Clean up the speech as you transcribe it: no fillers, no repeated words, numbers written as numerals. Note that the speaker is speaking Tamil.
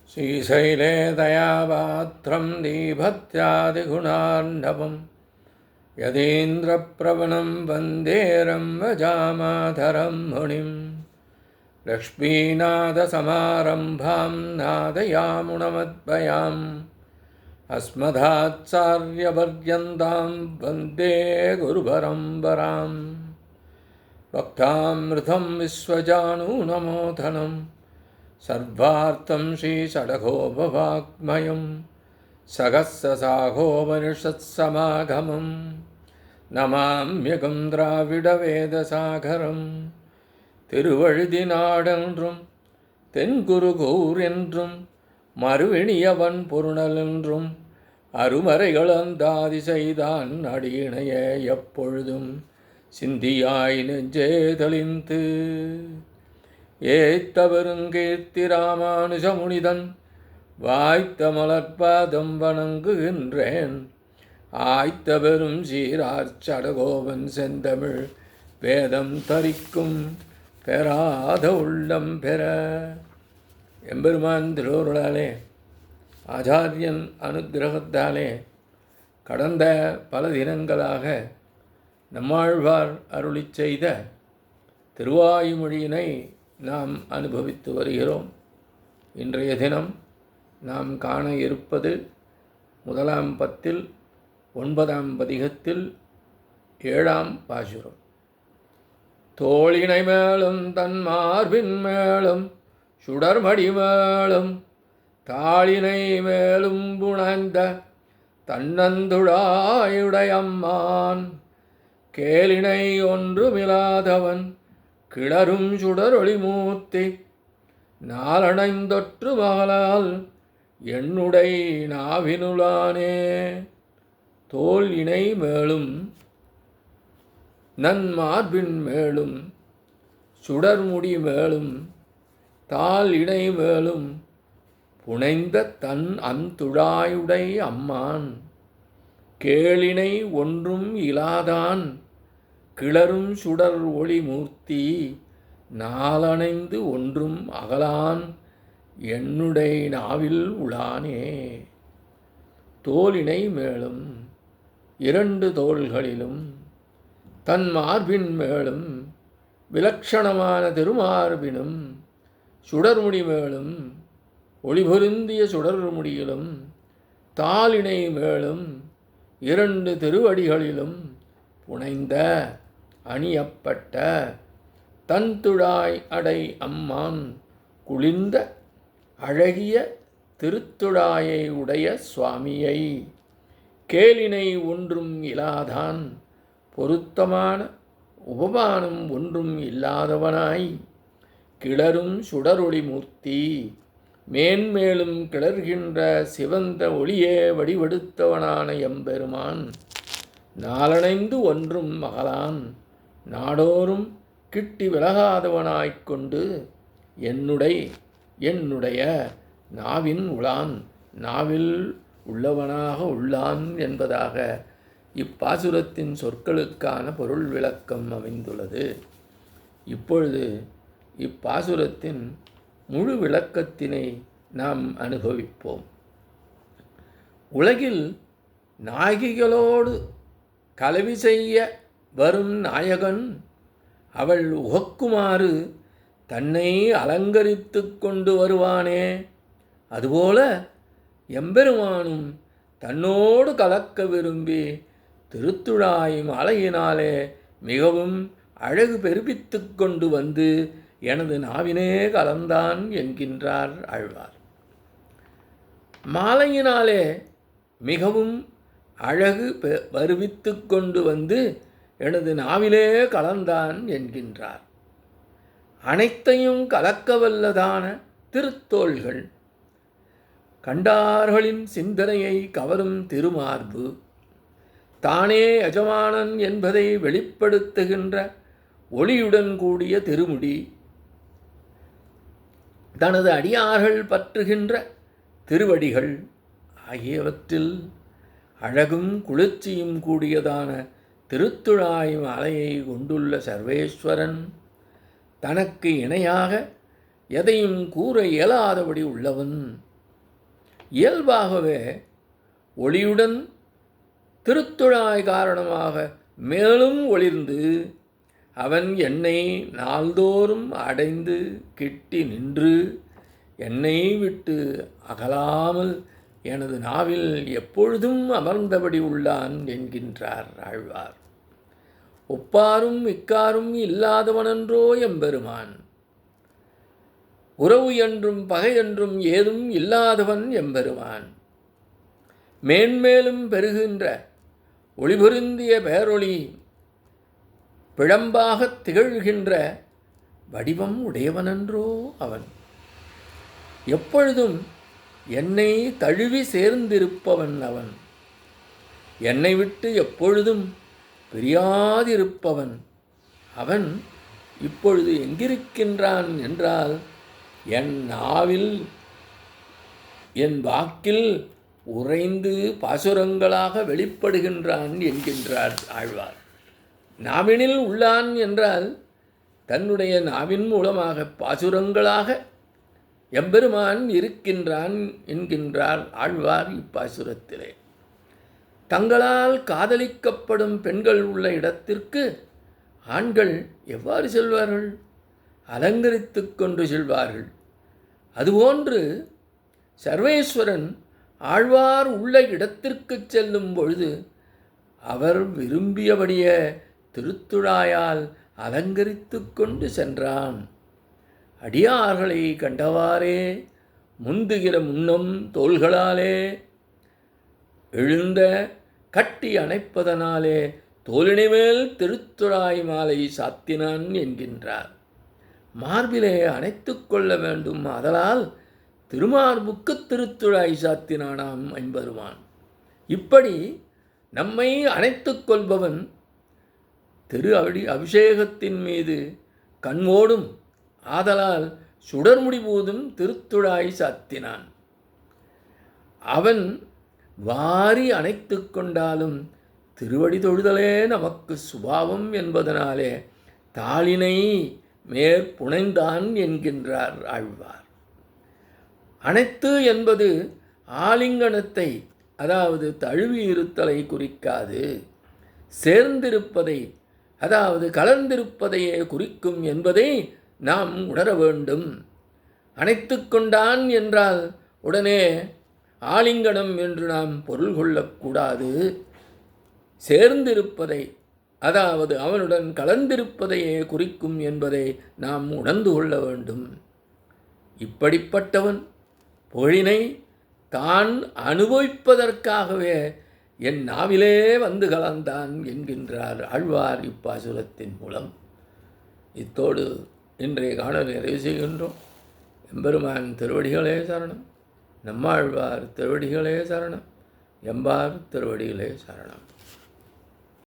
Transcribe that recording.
श्रीशैले दयापात्रं दीभत्यादिगुणार्णवं यतीन्द्रप्रवणं वन्दे रम्भजामाधरं मुनिं लक्ष्मीनाथसमारम्भां नादयामुनमद्भयाम् अस्मदाचार्यपर्यन्तां वन्दे गुरुपरम्परां भक्तामृतं विश्वजानूनमोदनं सर्वार्थं श्रीषडगोपवाङ्मयं सहस्रशाखोपनिषत्समागमं नमाम्यहं द्राविडवेदसागरं திருவழுதினாடென்றும் தென்குருகூர் என்றும் மறுவிணியவன் பொருணலென்றும் அருமறைகளந்தாதி செய்தான் அடியினைய எப்பொழுதும் சிந்தியாய் நெஞ்சே தெளிந்து ஏத்த பெருங்கீர்த்தி ராமானுஜமுனிதன் வாய்த்த மலர்பாதம் வணங்குகின்றேன். ஆய்த்த பெரும் சீரார்ச்சடகோபன் செந்தமிழ் வேதம் தரிக்கும் பெறாத உள்ளம் பெற. எம்பெருமான் திருவருளாலே ஆச்சாரியன் அனுக்கிரகத்தாலே கடந்த பல தினங்களாக நம்மாழ்வார் அருளிச் செய்த திருவாய்மொழியினை நாம் அனுபவித்து வருகிறோம். இன்றைய தினம் நாம் காண இருப்பது முதலாம் பத்தில் 9ஆம் பதிகத்தில் 7ஆம் பாசுரம். தோளினை மேலும் தன் மார்பின் மேலும் சுடர்மடி மேலும் தாளினை மேலும் புணர்ந்த தன்னந்துழாயுடையம்மான் கேளினை ஒன்றுமிலாதவன் கிளரும் சுடரொளி மூர்த்தி நாளணைந்தொற்று மகளால் என்னுடை நாவினுளானே. தோல் இணை மேலும் நன் மார்பின் மேலும் சுடர்முடி மேலும் தாள் இணை மேலும் புனைந்த தன் அந்துழாயுடை அம்மான் கேளினை ஒன்றும் இலாதான் கிளரும் சுடர் ஒளி மூர்த்தி நாளணைந்து ஒன்றும் அகலான் என்னுடை நாவில் உளானே. தோளினை மேலும் 2 தோள்களிலும் தன் மார்பின் மேலும் விலட்சணமான திருமார்பினும் சுடர்முடி மேலும் ஒளிபொருந்திய சுடர்முடியிலும் தாளினை மேலும் 2 திருவடிகளிலும் புனைந்த அணியப்பட்ட தன்துழாய் அடை அம்மான் குளிர்ந்த அழகிய திருத்துழாயை உடைய சுவாமியை கேளினை ஒன்றும் இலாதான் பொருத்தமான உபமானம் ஒன்றும் இல்லாதவனாய் கிளரும் சுடரொளி மூர்த்தி மேன்மேலும் கிளர்கின்ற சிவந்த ஒளியே வடிவெடுத்தவனான எம்பெருமான் நாளணைந்து ஒன்றும் மகளான் நாடோறும் கிட்டி விலகாதவனாய்க்கொண்டு என்னுடைய நாவின் உளான் நாவில் உள்ளவனாக உள்ளான் என்பதாக இப்பாசுரத்தின் சொற்களுக்கான பொருள் விளக்கம் அமைந்துள்ளது. இப்பொழுது இப்பாசுரத்தின் முழு விளக்கத்தினை நாம் அனுபவிப்போம். உலகில் நாயகிகளோடு கலவி செய்ய வரும் நாயகன் அவள் உகக்குமாறு தன்னை அலங்கரித்து கொண்டு வருவானே, அதுபோல எம்பெருமானும் தன்னோடு கலக்க விரும்பி திருத்துழாய் மாலையினாலே மிகவும் அழகு பெருப்பித்து கொண்டு வந்து எனது நாவினே கலந்தான் என்கின்றார் ஆழ்வார். மாலையினாலே மிகவும் அழகு வருவித்து கொண்டு வந்து எனது நாவிலே கலந்தான் என்கின்றார். அனைத்தையும் கலக்கவல்லதான திருத்தோள்கள், கண்டார்களின் சிந்தனையை கவரும் திருமார்பு, தானே எஜமானன் என்பதை வெளிப்படுத்துகின்ற ஒளியுடன் கூடிய திருமுடி, தனது அடியார்கள் பற்றுகின்ற திருவடிகள் ஆகியவற்றில் அழகும் குளிர்ச்சியும் கூடியதான திருத்துழாய் மாலையை கொண்டுள்ள சர்வேஸ்வரன் தனக்கு இணையாக எதையும் கூற இயலாதபடி உள்ளவன் இயல்பாகவே ஒளியுடன் திருத்துழாய் காரணமாக மேலும் ஒளிர்ந்து அவன் என்னை நாள்தோறும் அடைந்து கிட்டி நின்று என்னை விட்டு அகலாமல் எனது நாவில் எப்பொழுதும் அமர்ந்தபடி உள்ளான் என்கின்றார் ஆழ்வார். ஒப்பாரும் மிக்காரும் இல்லாதவனன்றோ எம்பெருமான், உறவு என்றும் பகை என்றும் ஏதும் இல்லாதவன் எம்பெருமான். மேன்மேலும் பெருகின்ற ஒளிபொருந்திய பேரொளி பிழம்பாகத் திகழ்கின்ற வடிவம் உடையவனன்றோ அவன். எப்பொழுதும் என்னை தழுவி சேர்ந்திருப்பவன் அவன். என்னை விட்டு எப்பொழுதும் பிரியாதிருப்பவன் அவன். இப்பொழுது எங்கிருக்கின்றான் என்றால் என் நாவில் என் வாக்கில் உறைந்து பாசுரங்களாக வெளிப்படுகின்றான் என்கின்றார் ஆழ்வார். நாவினில் உள்ளான் என்றால் தன்னுடைய நாவின் மூலமாக பாசுரங்களாக எம்பெருமான் இருக்கின்றான் என்கின்றார் ஆழ்வார் இப்பாசுரத்திலே. தங்களால் காதலிக்கப்படும் பெண்கள் உள்ள இடத்திற்கு ஆண்கள் எவ்வாறு செல்வார்கள்? அலங்கரித்து கொண்டு செல்வார்கள். அதுபோன்று சர்வேஸ்வரன் ஆழ்வார் உள்ள இடத்திற்கு செல்லும் பொழுது அவர் விரும்பியபடியே திருத்துழாயால் அலங்கரித்து கொண்டு சென்றான். அடியார்களை கண்டவாறே முந்துகிற முன்னம் தோள்களாலே எழுந்த கட்டி அணைப்பதனாலே தோளினைமேல் திருத்துழாய் மாலை சாத்தினான் என்கின்றார். மார்பிலே அணைத்து கொள்ள வேண்டும், அதனால் திருமார்புக்கு திருத்துழாய் சாத்தினானாம் எம்பெருமான். இப்படி நம்மை அணைத்து கொள்பவன் திரு அபிஷேகத்தின் மீது கண்மோடும், ஆதலால் சுடர்முடி போதும் திருத்துழாய் சாத்தினான். அவன் வாரி அணைத்து கொண்டாலும் திருவடி தொழுதலே நமக்கு சுபாவம் என்பதனாலே தாளினை மேற்புனைந்தான் என்கின்றார் ஆழ்வார். அணைத்து என்பது ஆலிங்கனத்தை, அதாவது தழுவி இருத்தலை குறிக்காது, சேர்ந்திருப்பதை, அதாவது கலந்திருப்பதையே குறிக்கும் என்பதை நாம் உணர வேண்டும். அணைத்து கொண்டான் என்றால் உடனே ஆலிங்கனம் என்று நாம் பொருள் கொள்ளக்கூடாது. சேர்ந்திருப்பதை, அதாவது அவனுடன் கலந்திருப்பதையே குறிக்கும் என்பதை நாம் உணர்ந்து கொள்ள வேண்டும். இப்படிப்பட்டவன் புகழினை தான் அனுபவிப்பதற்காகவே என் நாவிலே வந்து கலந்தான் என்கின்றார் ஆழ்வார் இப்பாசுரத்தின் மூலம். இத்தோடு இன்றைய காணொலி நிறைவு செய்கின்றோம். எம்பெருமான் திருவடிகளே சரணம். நம்மாழ்வார் திருவடிகளே சரணம். எம்பார் திருவடிகளே சரணம்.